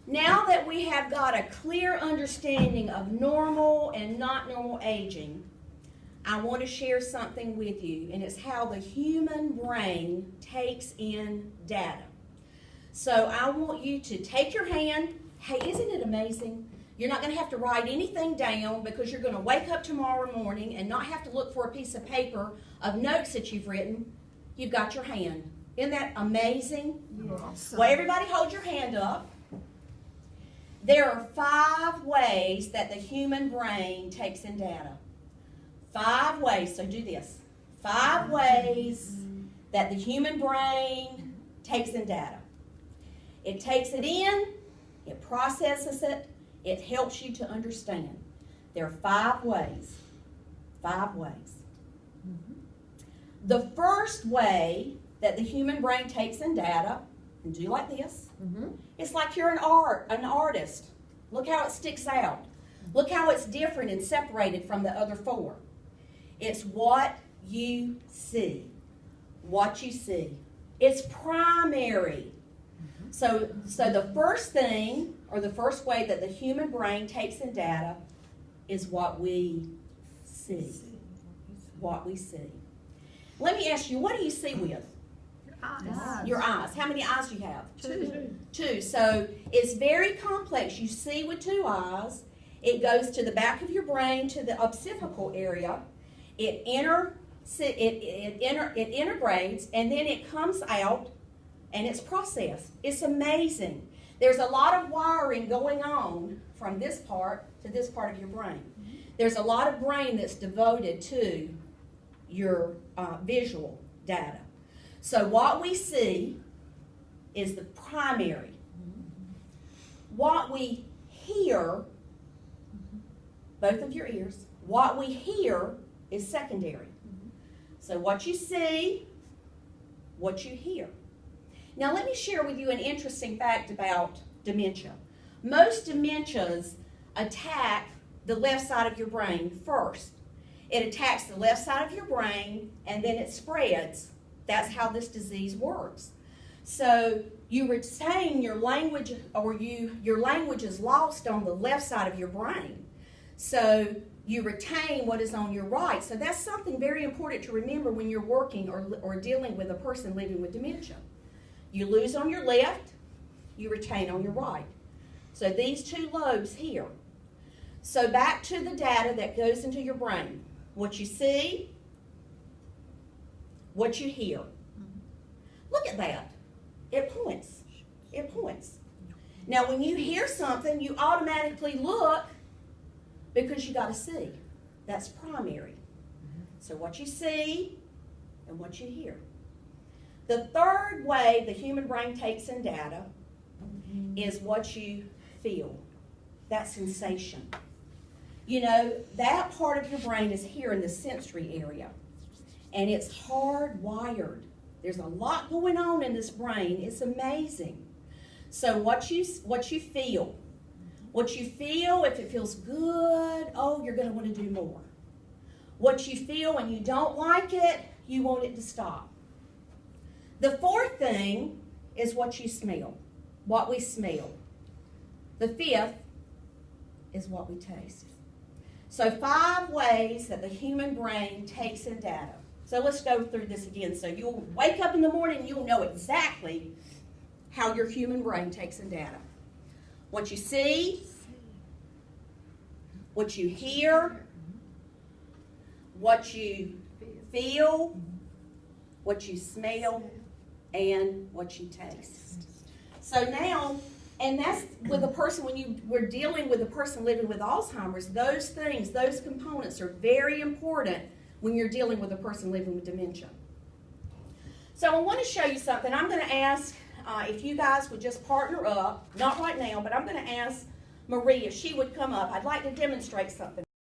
Now that we have got a clear understanding of normal and not normal aging, I want to share something with you, and it's how the human brain takes in data. So I want you to take your hand. Hey, isn't it amazing? You're not going to have to write anything down because you're going to wake up tomorrow morning and not have to look for a piece of paper of notes that you've written. You've got your hand. Isn't that amazing? Awesome. Well, everybody hold your hand up. There are 5 ways that the human brain takes in data. 5 ways. So do this. 5 ways that the human brain takes in data. It takes it in, it processes it, it helps you to understand. There are 5 ways. 5 ways. The first way that the human brain takes in data, and do like this, it's like you're an artist. Look how it sticks out. Look how it's different and separated from the other 4. It's what you see. What you see. It's primary. So the first thing, or the first way that the human brain takes in data is what we see. What we see. Let me ask you, what do you see with? Eyes. Your eyes. How many eyes do you have? 2. 2. So it's very complex. You see with 2 eyes. It goes to the back of your brain, to the occipital area. It integrates, and then it comes out, and it's processed. It's amazing. There's a lot of wiring going on from this part to this part of your brain. There's a lot of brain that's devoted to your visual data. So what we see is the primary. What we hear, both of your ears, what we hear is secondary. So what you see, what you hear. Now let me share with you an interesting fact about dementia. Most dementias attack the left side of your brain first. It attacks the left side of your brain and then it spreads. That's how this disease works. So you retain your language, or your language is lost on the left side of your brain. So you retain what is on your right. So that's something very important to remember when you're working or dealing with a person living with dementia. You lose on your left, you retain on your right. So these 2 lobes here. So back to the data that goes into your brain. What you see, what you hear. Look at that. It points. It points. Now when you hear something, you automatically look because you got to see. That's primary. So what you see and what you hear. The third way the human brain takes in data is what you feel. That sensation. You know, that part of your brain is here in the sensory area. And it's hardwired. There's a lot going on in this brain. It's amazing. So what you feel. What you feel, if it feels good, oh, you're going to want to do more. What you feel when you don't like it, you want it to stop. The 4th thing is what you smell. What we smell. The 5th is what we taste. So 5 ways that the human brain takes in data. So let's go through this again. So you'll wake up in the morning and you'll know exactly how your human brain takes in data. What you see, what you hear, what you feel, what you smell, and what you taste. So now, and that's with a person, when we're dealing with a person living with Alzheimer's, those things, those components are very important when you're dealing with a person living with dementia. So I want to show you something. I'm going to ask if you guys would just partner up, not right now, but I'm going to ask Marie if she would come up. I'd like to demonstrate something